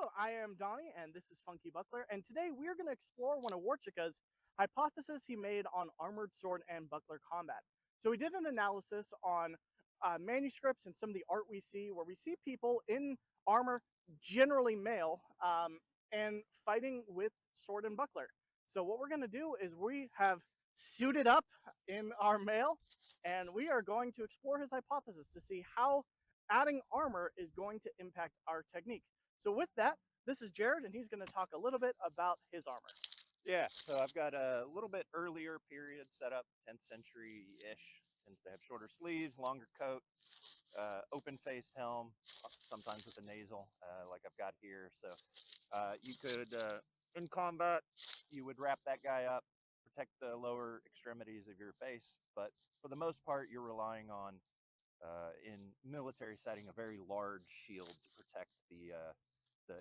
Hello, I am Donnie, and this is Funky Buckler, and today we're going to explore one of Warzecha's hypotheses he made on armored sword and buckler combat. So we did an analysis on manuscripts and some of the art we see, where we see people in armor, generally male, and fighting with sword and buckler. So what we're going to do is we have suited up in our mail, and we are going to explore his hypothesis to see how adding armor is going to impact our technique. So with that, this is Jerod, and he's going to talk a little bit about his armor. Yeah, so I've got a little bit earlier period set up, 10th century-ish. Tends to have shorter sleeves, longer coat, open-faced helm, sometimes with a nasal, like I've got here. So you could, in combat, you would wrap that guy up, protect the lower extremities of your face, but for the most part, you're relying on, in military setting, a very large shield to protect the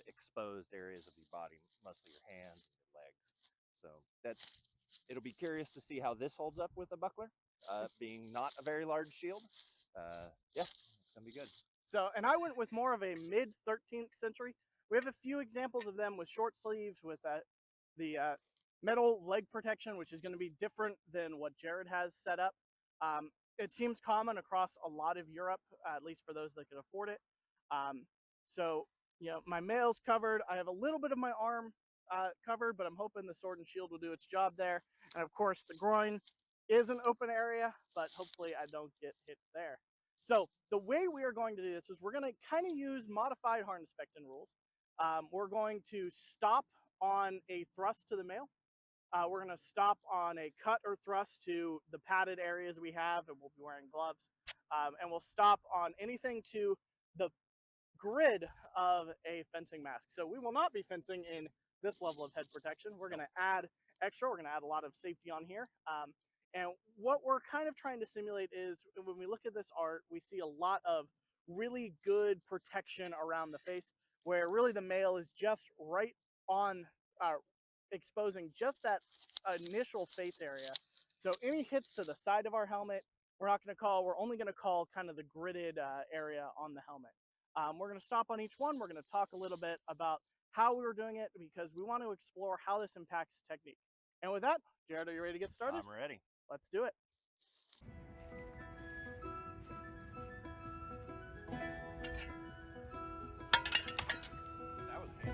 exposed areas of your body, mostly your hands and your legs. So it'll be curious to see how this holds up with a buckler, being not a very large shield. Yeah, it's gonna be good. So, and I went with more of a mid 13th century. We have a few examples of them with short sleeves, with the metal leg protection, which is going to be different than what Jerod has set up. It seems common across a lot of Europe, at least for those that can afford it. So, you know, my mail's covered. I have a little bit of my arm covered, but I'm hoping the sword and shield will do its job there. And of course, the groin is an open area, but hopefully I don't get hit there. So the way we are going to do this is we're going to kind of use modified harness Becton rules. We're going to stop on a thrust to the mail. We're going to stop on a cut or thrust to the padded areas we have, and we'll be wearing gloves. And we'll stop on anything to the grid of a fencing mask. So we will not be fencing in this level of head protection. We're going to add extra. We're going to add a lot of safety on here. And what we're kind of trying to simulate is, when we look at this art, we see a lot of really good protection around the face, where really the mail is just right on, exposing just that initial face area. So any hits to the side of our helmet, we're not going to call. We're only going to call kind of the gridded area on the helmet. We're going to stop on each one. We're going to talk a little bit about how we were doing it, because we want to explore how this impacts technique. And with that, Jerod, are you ready to get started? I'm ready. Let's do it. That was me.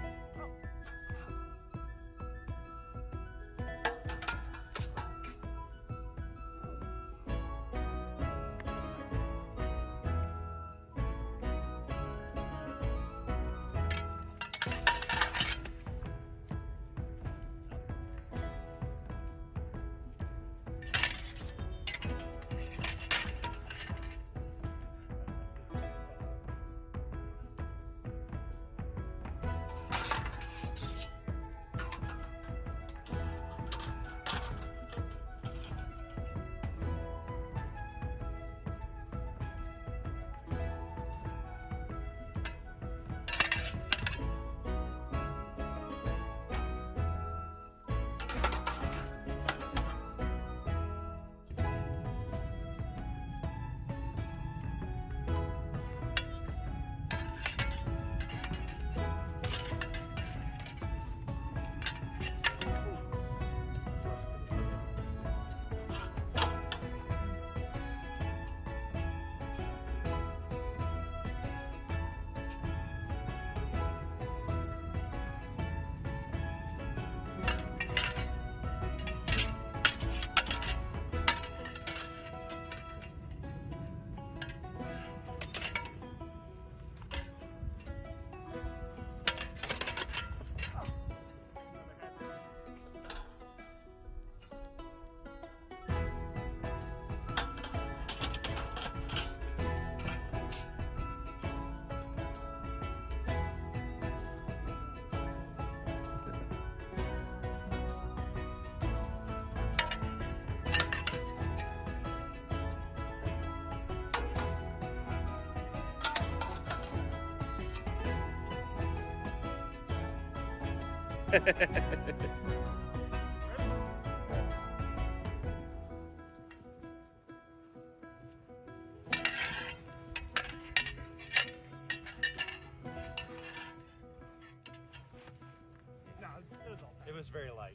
was very light.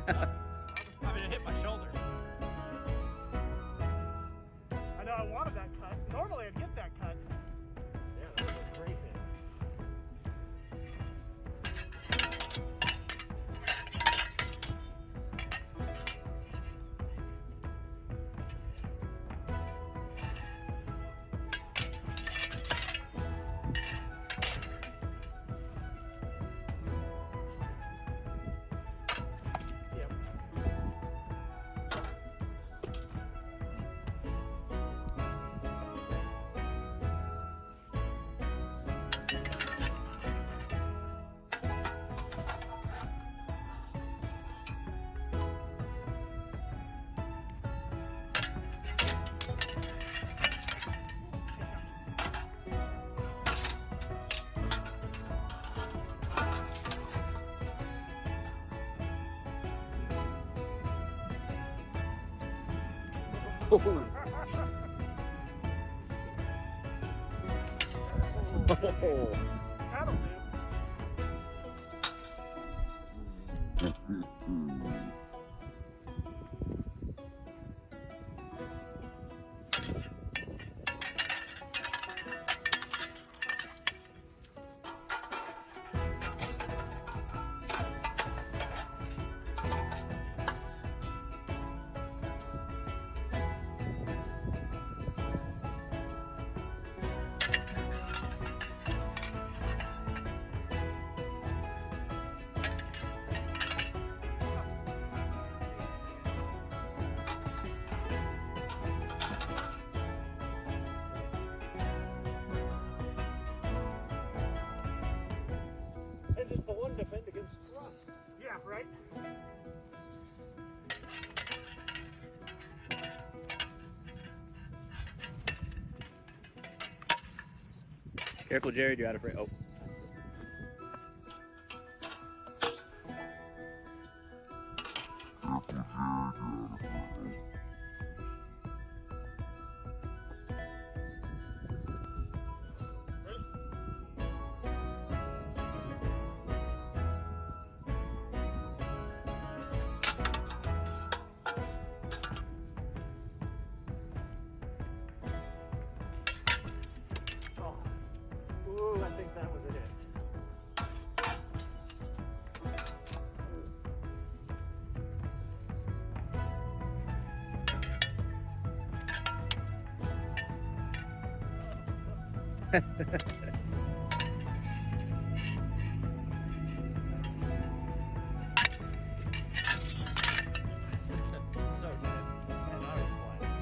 I mean, it hit my shoulder. I know I wanted that cut. Normally I'd get that cut. Yeah, that was a great hit. Yep. Oh. That'll do. And just the one defend against thrusts. Yeah, right? Careful, Jerod, you're out of frame. Oh. Ooh, I think that was a hit. So good. And I was flying.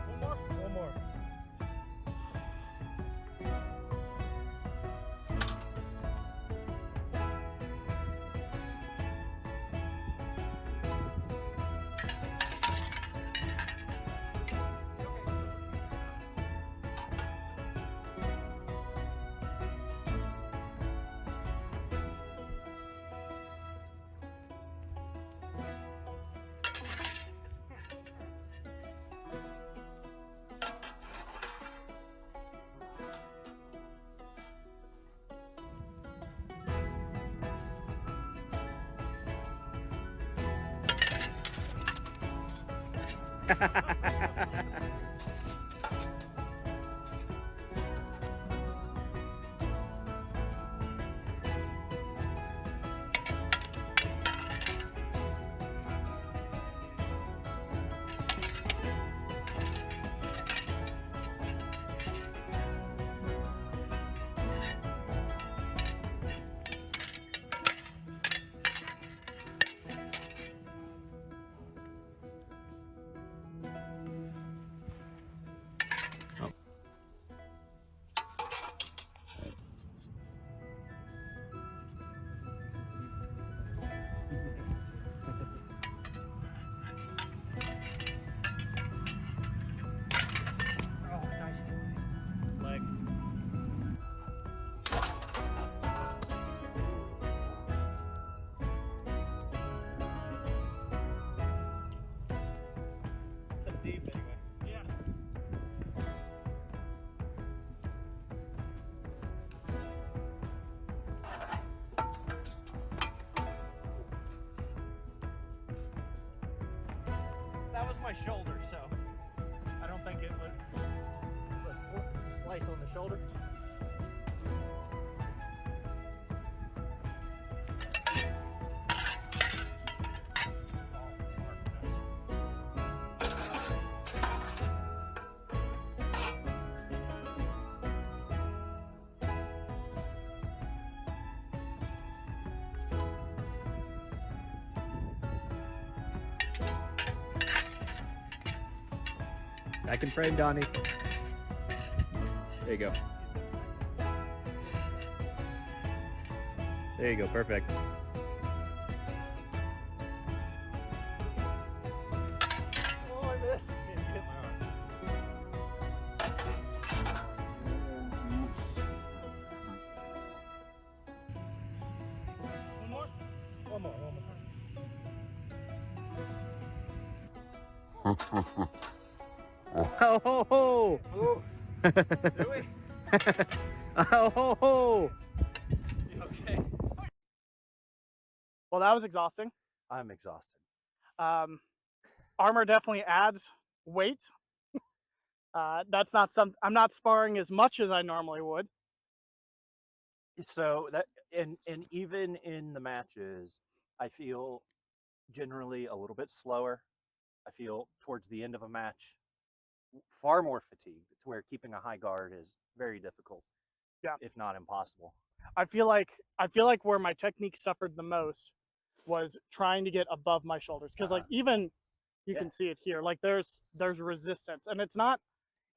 One more. One more. shoulder, so I don't think it would. It's a slice on the shoulder. I can frame, Donnie. There you go. There you go, perfect. Oh, I missed. One more? One more, one more. Oh ho ho! Ooh, do we? Oh ho ho! Okay. Well, that was exhausting. I'm exhausted. Armor definitely adds weight. That's not something I'm not sparring as much as I normally would. So that and even in the matches, I feel generally a little bit slower. I feel towards the end of a match far more fatigued, to where keeping a high guard is very difficult, Yeah. if not impossible. I feel like where my technique suffered the most was trying to get above my shoulders, because like even you Yeah. can see it here, like there's resistance, and it's not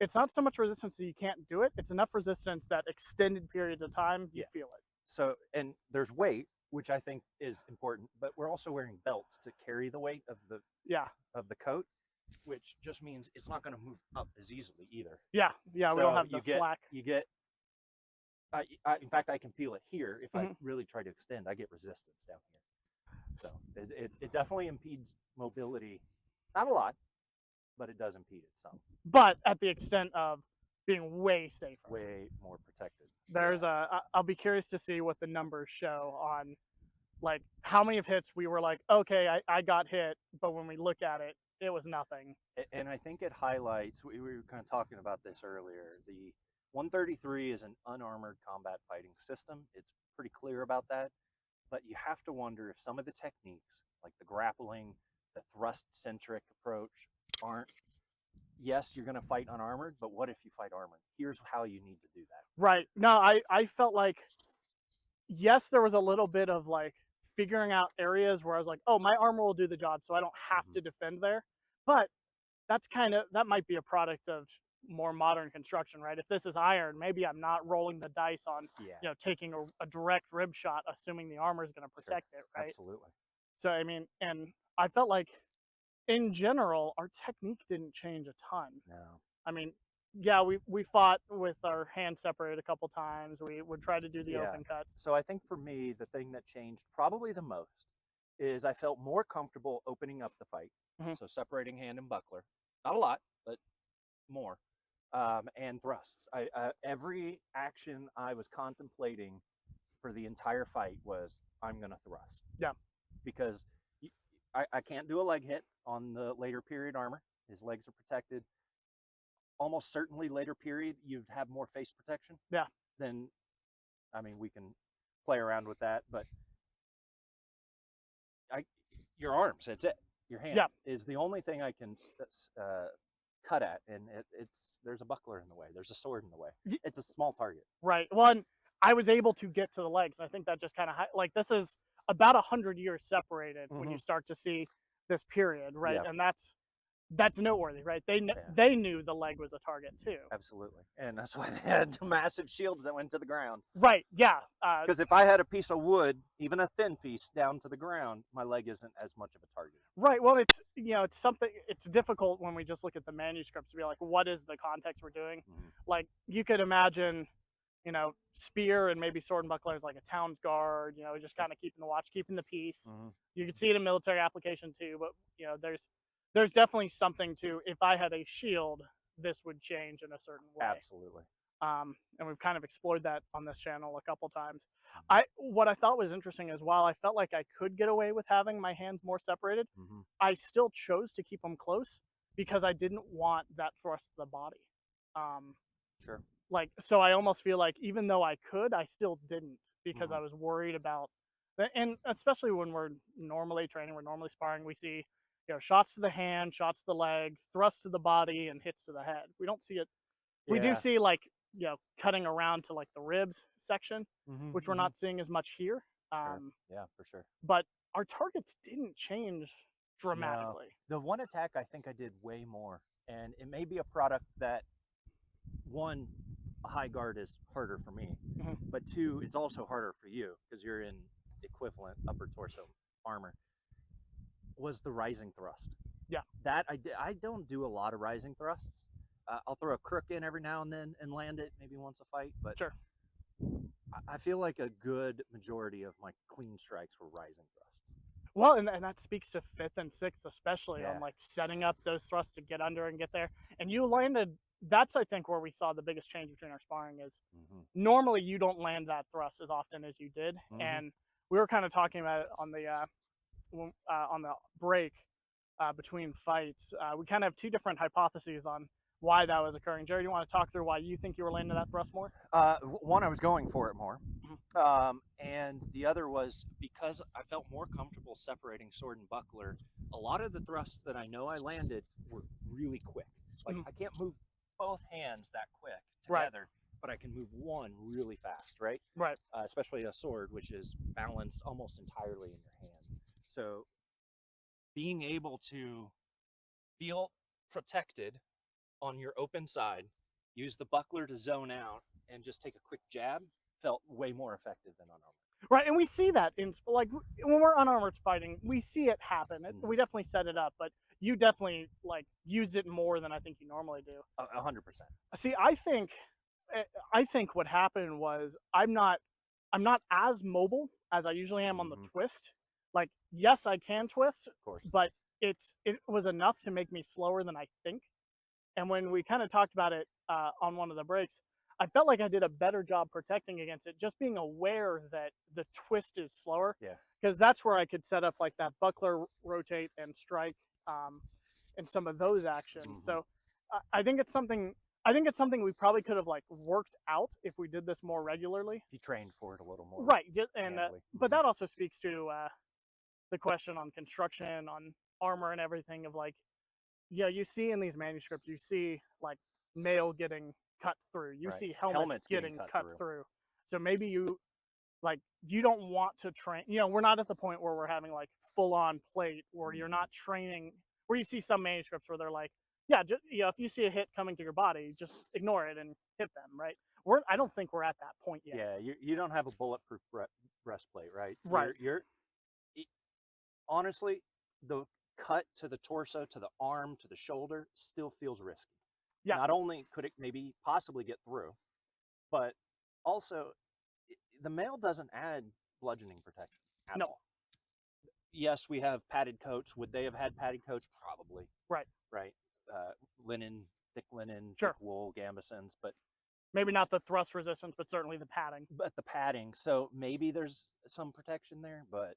so much resistance that you can't do it. It's enough resistance that extended periods of time you Yeah. feel it. So, and there's weight, which I think is important, but we're also wearing belts to carry the weight of the coat, which just means it's not going to move up as easily either. Yeah, we don't So have the slack. You get. In fact, I can feel it here. If I really try to extend, I get resistance down here. So it definitely impedes mobility. Not a lot, but it does impede it some. But at the extent of being way safer. Way more protected. There's I'll be curious to see what the numbers show on like how many of hits we were like, okay, I got hit, but when we look at it, it was nothing. And I think it highlights, we were kind of talking about this earlier, the 133 is an unarmored combat fighting system. It's pretty clear about that, but you have to wonder if some of the techniques, like the grappling, the thrust-centric approach, aren't, yes, you're going to fight unarmored, but what if you fight armored? Here's how you need to do that. Right. No, I felt like, yes, there was a little bit of like figuring out areas where I was like, oh, my armor will do the job, so I don't have to defend there. But that might be a product of more modern construction, right? If this is iron, maybe I'm not rolling the dice on, taking a direct rib shot, assuming the armor is going to protect it, right? Absolutely. So, I mean, and I felt like, in general, our technique didn't change a ton. No. I mean, yeah, we fought with our hands separated a couple times. We would try to do the open cuts. So I think for me, the thing that changed probably the most is I felt more comfortable opening up the fight. So separating hand and buckler. Not a lot, but more. And thrusts. Every action I was contemplating for the entire fight was, I'm going to thrust. Yeah. Because I can't do a leg hit on the later period armor. His legs are protected. Almost certainly later period, you'd have more face protection. Yeah. Then, I mean, we can play around with that, but your arms, that's it. Your hand is the only thing I can cut at, and there's a buckler in the way. There's a sword in the way. It's a small target. Right. Well, and I was able to get to the legs. I think that just kind of like this is about 100 years separated when you start to see this period, right? Yeah. And that's noteworthy, right? They knew the leg was a target too. Absolutely, and that's why they had massive shields that went to the ground. Right. Yeah. Because if I had a piece of wood, even a thin piece, down to the ground, my leg isn't as much of a target. Right. Well, it's something. It's difficult when we just look at the manuscripts to be like, what is the context we're doing? Like you could imagine, spear and maybe sword and buckler is like a town's guard. Just kind of keeping the watch, keeping the peace. You could see it in military application too, but there's definitely something to, if I had a shield, this would change in a certain way. Absolutely. And we've kind of explored that on this channel a couple times. What I thought was interesting is while I felt like I could get away with having my hands more separated, I still chose to keep them close because I didn't want that thrust to the body. Sure. Like, so I almost feel like even though I could, I still didn't because Mhm. I was worried about, and especially when we're normally training, we're normally sparring, we see, shots to the hand, shots to the leg, thrusts to the body, and hits to the head. We don't see it. We do Yeah. see like, cutting around to like the ribs section, Mhm, which we're mhm. not seeing as much here. Sure. Yeah, for sure. But our targets didn't change No, dramatically. the one attack I think I did way more, and it may be a product that one, a high guard is harder for me, Mhm. but two, it's also harder for you because you're in equivalent upper torso armor. Was the rising thrust? Yeah. That I did. I don't do a lot of rising thrusts. I'll throw a crook in every now and then and land it maybe once a fight, but Sure. I feel like a good majority of my clean strikes were rising thrusts. Well, and that speaks to 5th and 6th, especially on Yeah. like setting up those thrusts to get under and get there. And you landed, that's I think where we saw the biggest change between our sparring is Mhm. normally you don't land that thrust as often as you did. Mhm. And we were kind of talking about it on the break between fights. We kind of have two different hypotheses on why that was occurring. Jerry, do you want to talk through why you think you were landing that thrust more? One, I was going for it more. Mhm. And the other was because I felt more comfortable separating sword and buckler. A lot of the thrusts that I know I landed were really quick. Like Mhm. I can't move both hands that quick Right. together, but I can move one really fast, right? Right. Especially a sword, which is balanced almost entirely in your hand. So being able to feel protected on your open side, use the buckler to zone out, and just take a quick jab felt way more effective than unarmored. Right, and we see that in like when we're unarmored fighting, we see it happen. Mhm. We definitely set it up, but you definitely like used it more than I think you normally do. 100%. See, I think what happened was I'm not as mobile as I usually am on the Mhm. twist. Like, yes, I can twist, Of course. but it was enough to make me slower than I think. And when we kind of talked about it on one of the breaks, I felt like I did a better job protecting against it, just being aware that the twist is slower. Yeah. Because that's where I could set up like that buckler, rotate, and strike, and some of those actions. Mhm. So I think it's something. I think it's something we probably could have like worked out if we did this more regularly. If you trained for it a little more. Right. And handily. but that also speaks to the question on construction, on armor, and everything of like, yeah, you see in these manuscripts, you see like mail getting cut through. You Right. see helmets getting cut through. So maybe you don't want to train. We're not at the point where we're having like full on plate where you're not training. Where you see some manuscripts where they're like, yeah, if you see a hit coming to your body, just ignore it and hit them. Right. I don't think we're at that point yet. Yeah, you don't have a bulletproof breastplate, right? Right. Honestly, the cut to the torso, to the arm, to the shoulder still feels risky. Yeah. Not only could it maybe possibly get through, but also the mail doesn't add bludgeoning protection at No. all. Yes, we have padded coats. Would they have had padded coats? Probably. Right. Right. Linen, thick linen, Sure. thick wool, gambesons, but maybe not the thrust resistance, but certainly the padding. But the padding. So maybe there's some protection there, but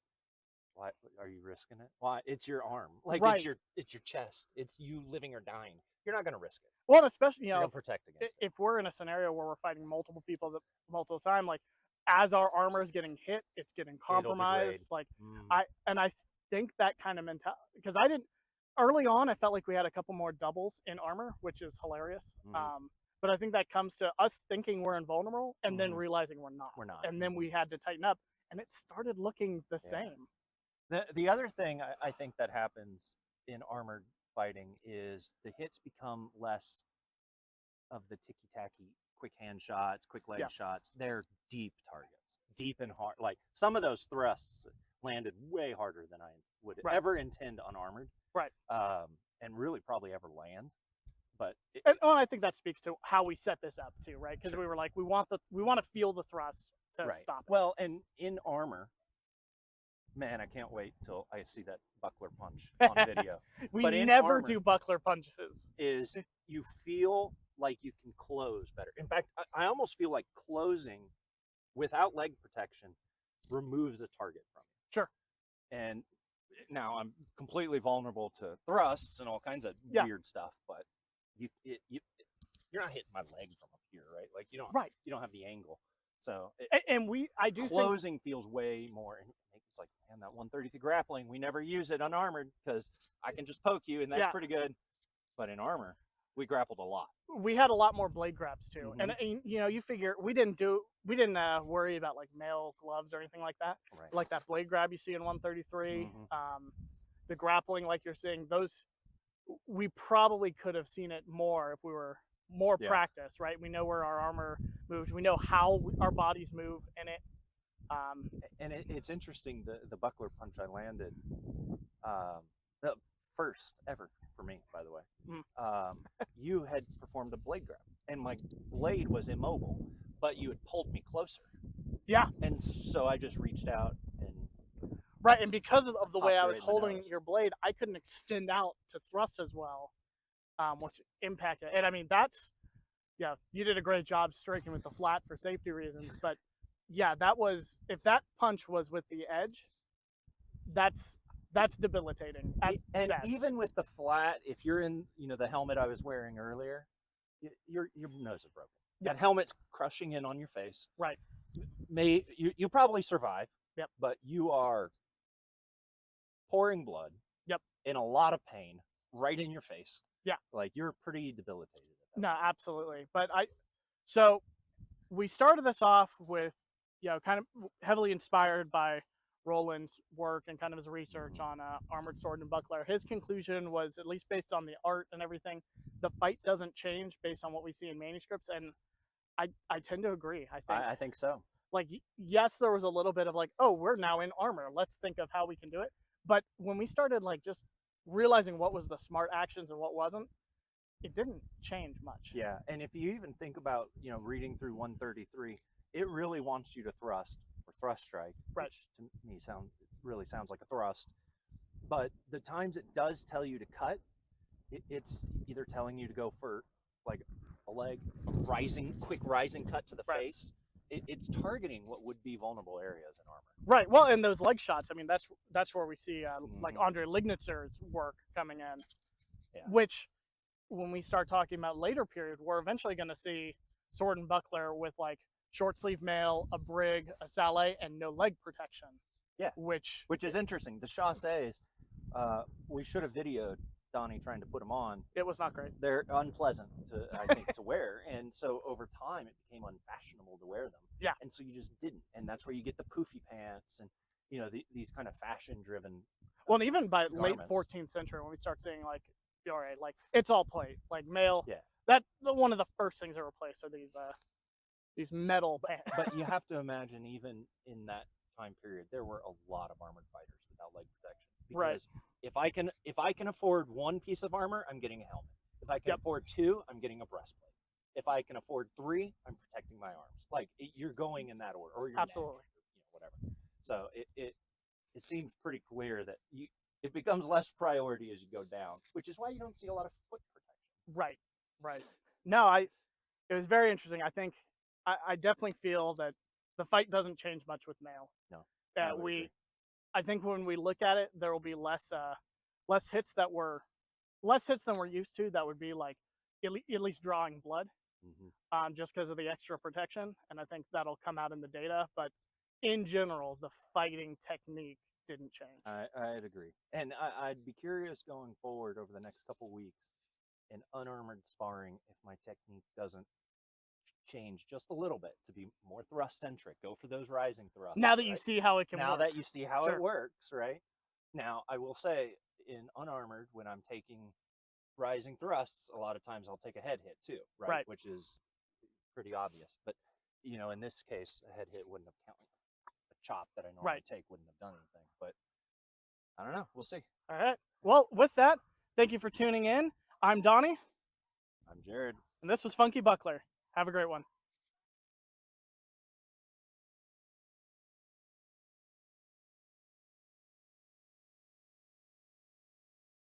why are you risking it? Why? It's your arm. Like Right. it's your chest. It's you living or dying. You're not going to risk it. Well, especially You're going to protect against it. if we're in a scenario where we're fighting multiple people multiple time, like as our armor is getting hit, it's getting compromised. Like I think that kind of mentality, because I didn't early on. I felt like we had a couple more doubles in armor, which is hilarious. But I think that comes to us thinking we're invulnerable and then realizing we're not. We're not. And then we had to tighten up, and it started looking the same. The other thing I think that happens in armored fighting is the hits become less of the ticky-tacky quick hand shots, quick leg shots. They're deep targets, deep and hard. Like some of those thrusts landed way harder than I would ever intend unarmored. Right. And really probably ever land. But I think that speaks to how we set this up too, right? Because we were like, we want to feel the thrust to stop it. Well, and in armor, man, I can't wait till I see that buckler punch on video. We never do buckler punches. Is you feel like you can close better. In fact, I almost feel like closing without leg protection removes a target from you. Sure. And Now I'm completely vulnerable to thrusts and all kinds of Yeah. weird stuff, but you're not hitting my leg from up here, right? Like you don't have the angle. So And I do think closing feels way more. And it's like, man, that 133 grappling, we never use it unarmored because I can just poke you, and that's pretty good. But in armor, we grappled a lot. we had a lot more blade grabs too, Mhm. and you know, you figure we didn't worry about like Maille gloves or anything like that. Right. Like that blade grab you see in 133, Mhm. the grappling, like you're saying, those we probably could have seen it more if we were more practiced, right? We know where our armor moves, we know how our bodies move in it. And it's interesting, the buckler punch I landed, the first ever for me, by the way. You had performed a blade grab, and my blade was immobile, but you had pulled me closer. Yeah. And so I just reached out and right, and because of the way I popped her was in the holding nose. your blade, I couldn't extend out to thrust as well, which impacted. And I mean, yeah, you did a great job striking with the flat for safety reasons, but yeah, if that punch was with the edge, that's debilitating. And best. even with the flat, if you're in, the helmet I was wearing earlier, your nose is broken. That helmet's crushing in on your face. Right. You probably survive. Yep. But you are pouring blood. Yep. In a lot of pain, right in your face. Yeah. Like you're pretty debilitated. No, absolutely. But so we started this off with, kind of heavily inspired by Roland's work and kind of his research on armored sword and buckler. His conclusion was, at least based on the art and everything, the fight doesn't change based on what we see in manuscripts, and I tend to agree. I think so. Like, yes, there was a little bit of like, oh, we're now in armor, let's think of how we can do it. But when we started like just realizing what was the smart actions and what wasn't, it didn't change much. Yeah, and if you even think about, reading through 133, it really wants you to thrust or thrust strike, right. which to me really sounds like a thrust. But the times it does tell you to cut, it's either telling you to go for like a leg, quick rising cut to the face. It's targeting what would be vulnerable areas in armor. Right. Well, and those leg shots, I mean, that's where we see like Andre Lignitzer's work coming in, which when we start talking about later period, we're eventually going to see sword and buckler with like short sleeve mail, a brig, a sallet, and no leg protection. Yeah. Which is interesting. The chassés, we should have videoed Donnie trying to put them on. It was not great. They're unpleasant I think to wear, and so over time it became unfashionable to wear them. Yeah. And so you just didn't, and that's where you get the poofy pants and these kind of fashion driven. Well, and even by garments. late 14th century, when we start seeing like, all right, like it's all plate, like Maille. Yeah. That one of the first things that replaced are these metal pants. But you have to imagine, even in that time period, there were a lot of armored fighters without leg protection. Because if I can afford one piece of armor, I'm getting a helmet. If I can afford two, I'm getting a breastplate. If I can afford three, I'm protecting my arms. Like you're going in that order, or your absolutely, neck, whatever. So it seems pretty clear that it becomes less priority as you go down, which is why you don't see a lot of foot protection. Right. No, it was very interesting. I think I definitely feel that the fight doesn't change much with Maille. No. I think when we look at it, there will be less hits than we're used to. That would be like at least drawing blood, just because of the extra protection, and I think that'll come out in the data. But in general, the fighting technique didn't change. I'd agree, and I'd be curious going forward over the next couple weeks in unarmored sparring if my technique doesn't change just a little bit to be more thrust centric. Go for those rising thrusts. Now that you see how it can now work. that you see how it works, right? Now I will say, in unarmored, when I'm taking rising thrusts, a lot of times I'll take a head hit too, right? Which is pretty obvious. But in this case, a head hit wouldn't have counted. A chop that I normally take wouldn't have done anything. But I don't know. We'll see. All right. Well, with that, thank you for tuning in. I'm Donnie. I'm Jerod. And this was Funky Buckler. Have a great one.